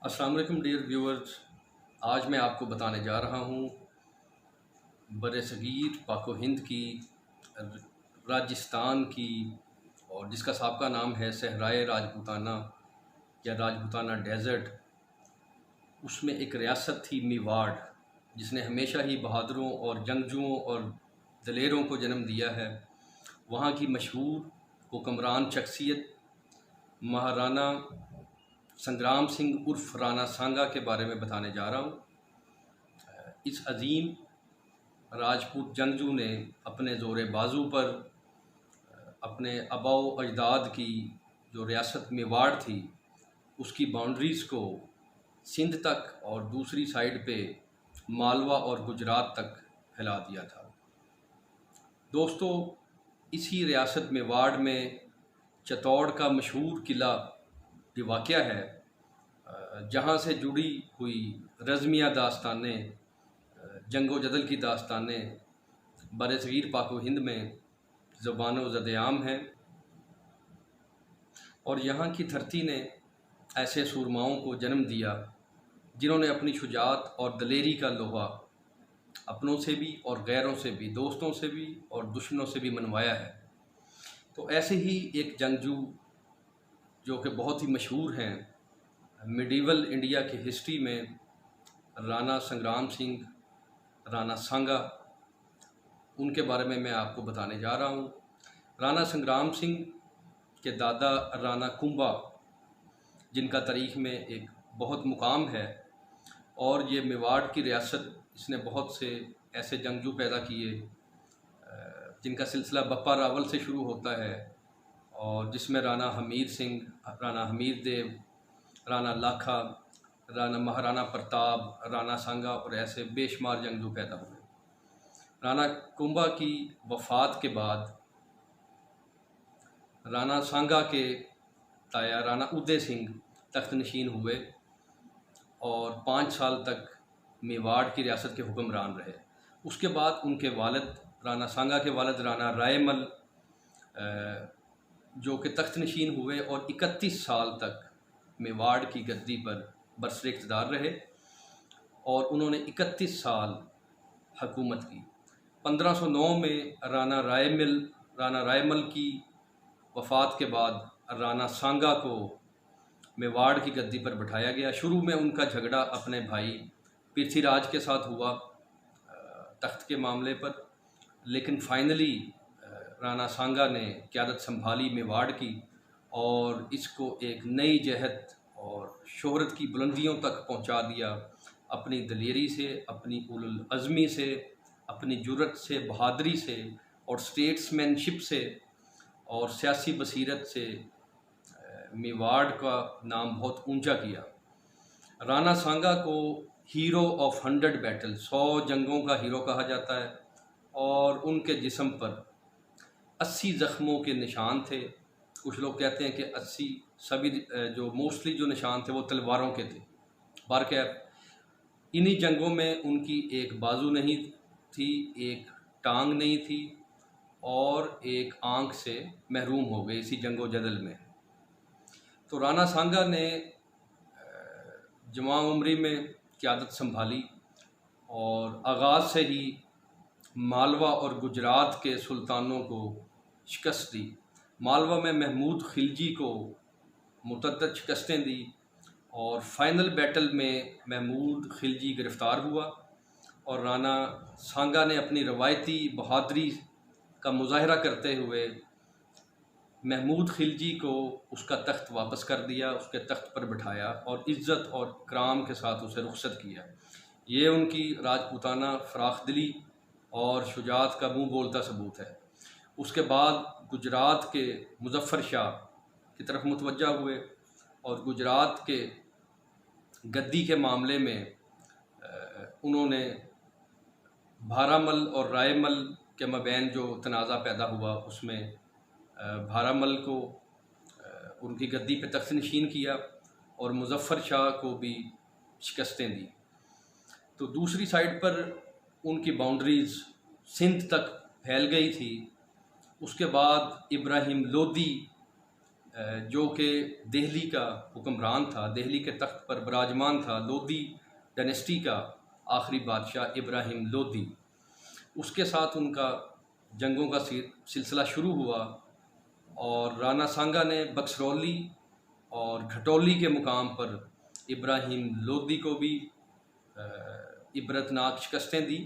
अस्सलाम वालेकुम dear viewers. आज मैं आपको बताने जा रहा हूँ बरसगीर पाको हिंद की राजस्थान की और जिसका साबका नाम है सहराए राजपूताना या राजपूताना डेज़र्ट। उसमें एक रियासत थी मेवाड़, जिसने हमेशा ही बहादुरों और जंगजुओं और दलेरों को जन्म दिया है। वहाँ की मशहूर हुक्मरान शख्सियत महाराणा संग्राम सिंह उर्फ राणा सांगा के बारे में बताने जा रहा हूँ। इस अजीम राजपूत जंगजू ने अपने ज़ोर बाजू पर अपने आबाओ अजदाद की जो रियासत मेवाड़ थी उसकी बाउंड्रीज़ को सिंध तक और दूसरी साइड पे मालवा और गुजरात तक फैला दिया था। दोस्तों, इसी रियासत मेवाड़ में चित्तौड़ का मशहूर किला जो वाक़या है, जहाँ से जुड़ी हुई रज़मिया दास्तानें, जंगो जदल की दास्तानें बरसगीर पाको हिंद में ज़बान ज़द-ए-आम हैं। और यहाँ की धरती ने ऐसे सूरमाओं को जन्म दिया जिन्होंने अपनी शुजाअत और दलेरी का लोहा अपनों से भी और गैरों से भी, दोस्तों से भी और दुश्मनों से भी मनवाया है। तो ऐसे ही एक जंगजू जो कि बहुत ही मशहूर हैं मिडीवल इंडिया की हिस्ट्री में, राणा संग्राम सिंह राणा सांगा, उनके बारे में मैं आपको बताने जा रहा हूँ। राणा संग्राम सिंह के दादा राणा कुंभा, जिनका तारीख़ में एक बहुत मुकाम है, और ये मेवाड़ की रियासत, इसने बहुत से ऐसे जंगजू पैदा किए जिनका सिलसिला बप्पा रावल से शुरू होता है, और जिसमें राणा हमीर सिंह, राणा हमीर देव, राणा लाखा, राणा महाराणा प्रताप, राणा सांगा और ऐसे बेशुमार जंगजू पैदा हुए। राणा कुंभा की वफ़ात के बाद राणा सांगा के ताया राणा उदय सिंह तख्त नशीन हुए और 5 साल तक मेवाड़ की रियासत के हुक्मरान रहे। उसके बाद उनके वालिद, राणा सांगा के वालिद राणा रायमल, जो कि तख्त नशीन हुए और 31 साल तक मेवाड़ की गद्दी पर बरसर इक़्तिदार रहे और उन्होंने 31 साल हुकूमत की। 1509 में राणा रायमल की वफ़ात के बाद राणा सांगा को मेवाड़ की गद्दी पर बिठाया गया। शुरू में उनका झगड़ा अपने भाई पृथ्वीराज के साथ हुआ तख्त के मामले पर, लेकिन फाइनली राणा सांगा ने क़यादत संभाली मेवाड़ की और इसको एक नई जहत और शोहरत की बुलंदियों तक पहुंचा दिया अपनी दलेरी से, अपनी उलुल अज़मी से, अपनी जुर्रत से, बहादरी से और स्टेट्समैनशिप से और सियासी बसीरत से मेवाड़ का नाम बहुत ऊंचा किया। राणा सांगा को हीरो ऑफ 100 बैटल, 100 जंगों का हीरो कहा जाता है, और उनके जिस्म पर 80 ज़ख्मों के निशान थे। कुछ लोग कहते हैं कि 80 सभी जो मोस्टली जो निशान थे वो तलवारों के थे। बारकैफ इन्हीं जंगों में उनकी एक बाजू नहीं थी, एक टांग नहीं थी और एक आंख से महरूम हो गए इसी जंगो जदल में। तो राणा सांगा ने जवान उम्री में क़यादत संभाली और आगाज़ से ही मालवा और गुजरात के सुल्तानों को शिकस्त दी। मालवा में महमूद खिलजी को मुतअद्दिद शिकस्तें दी और फाइनल बैटल में महमूद खिलजी गिरफ़्तार हुआ और राणा सांगा ने अपनी रवायती बहादरी का मुज़ाहरा करते हुए महमूद खिलजी को उसका तख्त वापस कर दिया, उसके तख्त पर बिठाया और इज़्ज़त और इकराम के साथ उसे रुख़सत किया। ये उनकी राजपूताना फ़राख़दिली और शुजाअत का मुँह बोलता सबूत है। उसके बाद गुजरात के मुज़फ़्फ़र शाह की तरफ मुतवज्जा हुए और गुजरात के गद्दी के मामले में उन्होंने भारामल और रायमल के मबैन जो तनाज़ा पैदा हुआ उसमें भारामल को उनकी गद्दी पे तख्त नशीन किया और मुज़फ़्फ़र शाह को भी शिकस्तें दी। तो दूसरी साइड पर उनकी बाउंड्रीज़ सिंध तक फैल गई थी। उसके बाद इब्राहिम लोदी जो कि दिल्ली का हुक्मरान था, दिल्ली के तख्त पर विराजमान था, लोदी डायनेस्टी का आखिरी बादशाह इब्राहिम लोदी। उसके साथ उनका जंगों का सिलसिला शुरू हुआ और राणा सांगा ने बक्सरौली और घटौली के मुकाम पर इब्राहिम लोदी को भी इबरतनाक शिकस्तें दी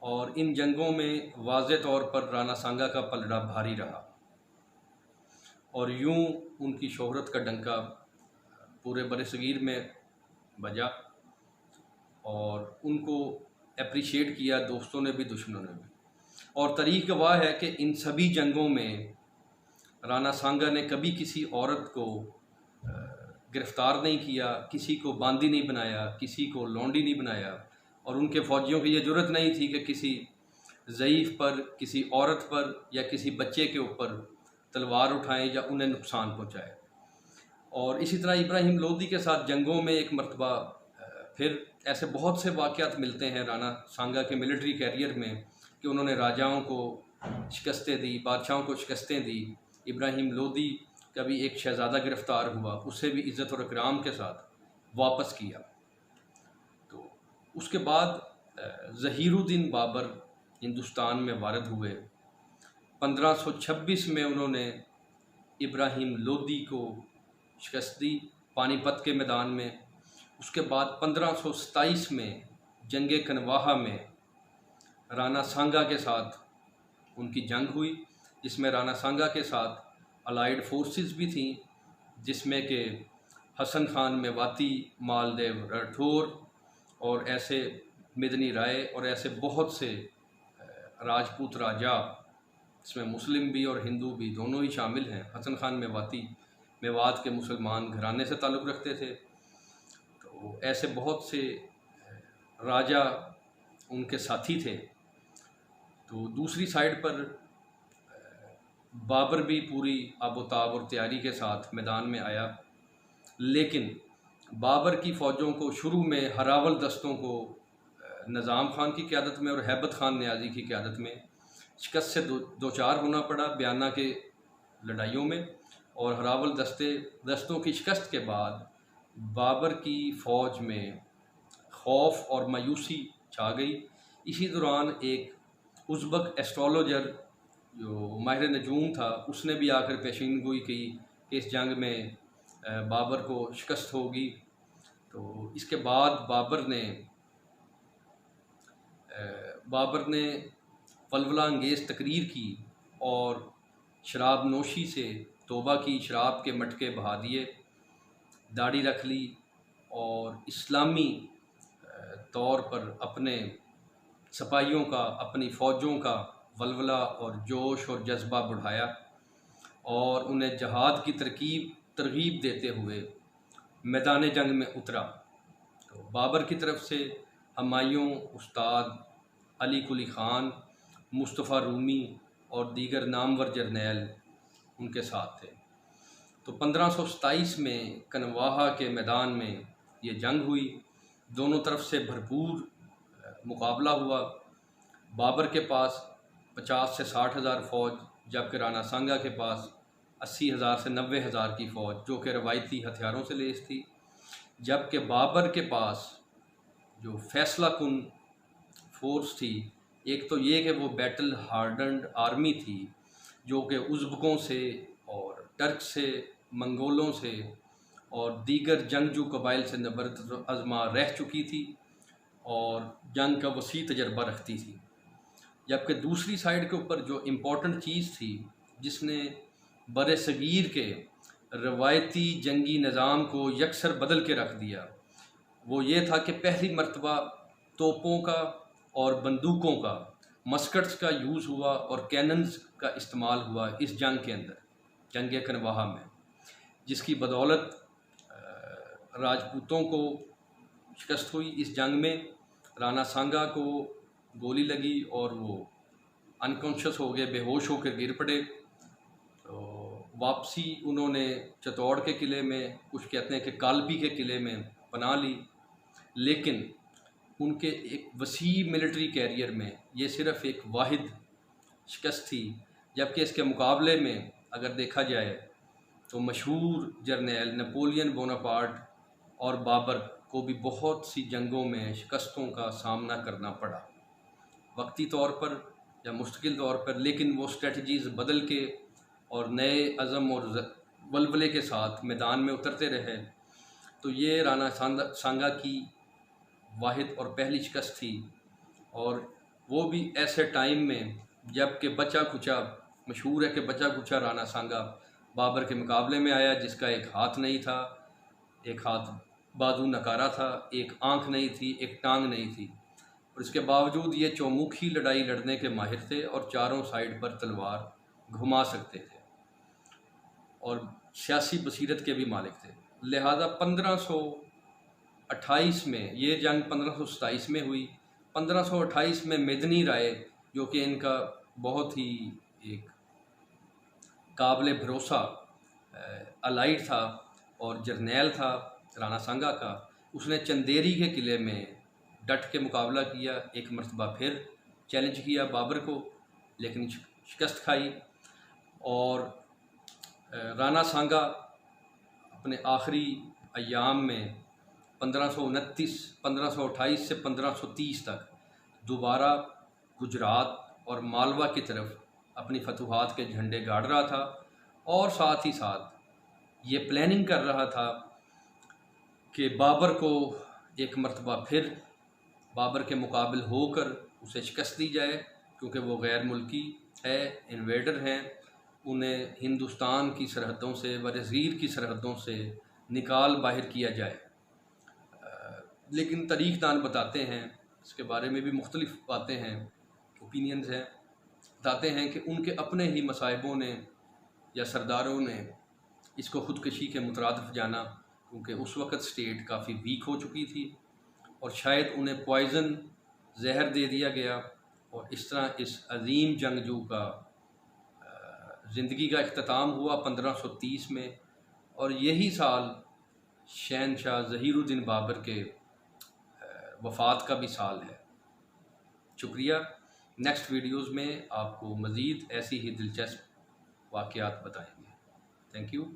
और इन जंगों में वाज़े तौर पर राणा सांगा का पलड़ा भारी रहा और यूं उनकी शोहरत का डंका पूरे बरसगीर में बजा और उनको अप्रिशिएट किया दोस्तों ने भी, दुश्मनों ने भी। और तारीख़ गवाह है कि इन सभी जंगों में राणा सांगा ने कभी किसी औरत को गिरफ़्तार नहीं किया, किसी को बांदी नहीं बनाया, किसी को लौंडी नहीं बनाया और उनके फ़ौजियों की ये जुर्रत नहीं थी कि किसी ज़ईफ़ पर, किसी औरत पर या किसी बच्चे के ऊपर तलवार उठाएं या उन्हें नुकसान पहुंचाएं। और इसी तरह इब्राहिम लोदी के साथ जंगों में एक मरतबा फिर ऐसे बहुत से वाक़यात मिलते हैं राणा सांगा के मिलिट्री कैरियर में कि उन्होंने राजाओं को शिकस्तें दी, बादशाहों को शिकस्तें दी। इब्राहिम लोदी का भी एक शहज़ादा गिरफ़्तार हुआ, उसे भी इज़्ज़त और इकराम के साथ वापस किया। तो उसके बाद ज़हीरुद्दीन बाबर हिंदुस्तान में वारद हुए। 1526 में उन्होंने इब्राहिम लोदी को शिकस्त दी पानीपत के मैदान में। उसके बाद 1527 में जंग कनवाहा में राणा सांगा के साथ उनकी जंग हुई, जिसमें राणा सांगा के साथ अलाइड फोर्सेस भी थीं, जिसमें कि हसन खान मेवाती, मालदेव राठौर और ऐसे मिदनी राय और ऐसे बहुत से राजपूत राजा, इसमें मुस्लिम भी और हिंदू भी दोनों ही शामिल हैं। हसन खान मेवाती मेवात के मुसलमान घराने से ताल्लुक़ रखते थे। तो ऐसे बहुत से राजा उनके साथी थे। तो दूसरी साइड पर बाबर भी पूरी आबोताब और तैयारी के साथ मैदान में आया, लेकिन बाबर की फ़ौजों को शुरू में हरावल दस्तों को निज़ाम खान की क़यादत में और हैबत खान न्याजी की क़यादत में शिकस्त से दो चार होना पड़ा बयाना के लड़ाइयों में। और हरावल दस्तों की शिकस्त के बाद बाबर की फ़ौज में खौफ और मायूसी छा गई। इसी दौरान एक उज़्बक एस्ट्रोलॉजर जो माहिर नजूम था, उसने भी आकर पेशीनगोई की कि इस जंग में बाबर को शिकस्त होगी। तो इसके बाद बाबर ने वल्वला अंगेज़ तकरीर की और शराब नोशी से तौबा की, शराब के मटके बहा दिए, दाढ़ी रख ली और इस्लामी तौर पर अपने सिपाहियों का, अपनी फ़ौजों का वल्वला और जोश और जज्बा बढ़ाया और उन्हें जहाद की तरगीब देते हुए मैदान जंग में उतरा। तो बाबर की तरफ से हुमायूं, उस्ताद अली कुली ख़ान, मुस्तफ़ा रूमी और दीगर नामवर जर्नैल उनके साथ थे। तो 1527 में कनवाहा के मैदान में ये जंग हुई। दोनों तरफ से भरपूर मुकाबला हुआ। बाबर के पास 50 से 60 हज़ार फ़ौज, जबकि राणा सांगा के पास 80 हज़ार से 90 हज़ार की फ़ौज, जो कि रवायती हथियारों से लैस थी। जबकि बाबर के पास जो फैसला कुन फोर्स थी, एक तो ये कि वो बैटल हार्डन्ड आर्मी थी जो कि उज़्बकों से और टर्क से, मंगोलों से और दीगर जंगजू कबाइल से नबरद आज़मा रह चुकी थी और जंग का वसी तजर्बा रखती थी। जबकि दूसरी साइड के ऊपर जो इम्पोर्टेंट चीज़ थी जिसने बरसगीर के रवायती जंगी निज़ाम को यकसर बदल के रख दिया, वो ये था कि पहली मरतबा तोपों का और बंदूकों का, मस्कट्स का यूज़ हुआ और कैनन्स का इस्तेमाल हुआ इस जंग के अंदर, जंग कनवाहा में, जिसकी बदौलत राजपूतों को शिकस्त हुई। इस जंग में राणा सांगा को गोली लगी और वो अनकॉन्शियस हो गए, बेहोश होकर गिर पड़े। तो वापसी उन्होंने चित्तौड़ के किले में, कुछ कहते हैं कि कालपी के किले में पनाह ली, लेकिन उनके एक वसी मिलिट्री कैरियर में ये सिर्फ़ एक वाहिद शिकस्त थी। जबकि इसके मुकाबले में अगर देखा जाए तो मशहूर जर्नैल नेपोलियन बोनापार्ट और बाबर को भी बहुत सी जंगों में शिकस्तों का सामना करना पड़ा, वक्ती तौर पर या मुस्तकिल तौर पर, लेकिन वो स्ट्रेटजीज़ बदल के और नए अज़म और वल्वले के साथ मैदान में उतरते रहे। तो ये राणा सांगा की वाहिद और पहली शिकस्त थी, और वो भी ऐसे टाइम में जब कि बचा कुचा, मशहूर है कि बचा कुचा राणा सांगा बाबर के मुकाबले में आया, जिसका एक हाथ नहीं था, एक हाथ बाजू नकारा था, एक आंख नहीं थी, एक टांग नहीं थी, और इसके बावजूद ये चौमुखी लड़ाई लड़ने के माहिर थे और चारों साइड पर तलवार घुमा सकते थे और सियासी बसीरत के भी मालिक थे। लिहाजा 1528 में ये जंग 1527 में हुई। 1528 में मेदनी राय, जो कि इनका बहुत ही एक काबिल भरोसा अलाइड था और जर्नैल था राणा सांगा का, उसने चंदेरी के किले में डट के मुकाबला किया, एक मरतबा फिर चैलेंज किया बाबर को, लेकिन शिकस्त खाई। और राणा सांगा अपने आखिरी अयाम में 1528 से 1530 तक दोबारा गुजरात और मालवा की तरफ अपनी फतूहात के झंडे गाड़ रहा था, और साथ ही साथ ये प्लानिंग कर रहा था कि बाबर को एक मरतबा फिर बाबर के मुकाबिल होकर उसे शिकस्त दी जाए, क्योंकि वो गैर मुल्की है, इन्वेडर हैं, उन्हें हिंदुस्तान की सरहदों से, वज़ीर की सरहदों से निकाल बाहर किया जाए। लेकिन तारीख़दान बताते हैं, इसके बारे में भी मुख्तलिफ बातें हैं, ओपिनियंस हैं, बताते हैं कि उनके अपने ही मसाइबों ने या सरदारों ने इसको ख़ुदकशी के मुतरादिफ जाना, क्योंकि उस वक़्त स्टेट काफ़ी वीक हो चुकी थी और शायद उन्हें पॉइज़न जहर दे दिया गया, और इस तरह इस अजीम जंगजू का ज़िंदगी का इख्तिताम हुआ 1530 में। और यही साल शहनशाह ज़हीरुद्दीन बाबर के वफ़ात का भी साल है। शुक्रिया। नेक्स्ट वीडियोज़ में आपको मज़ीद ऐसी ही दिलचस्प वाक़यात बताएंगे। Thank you.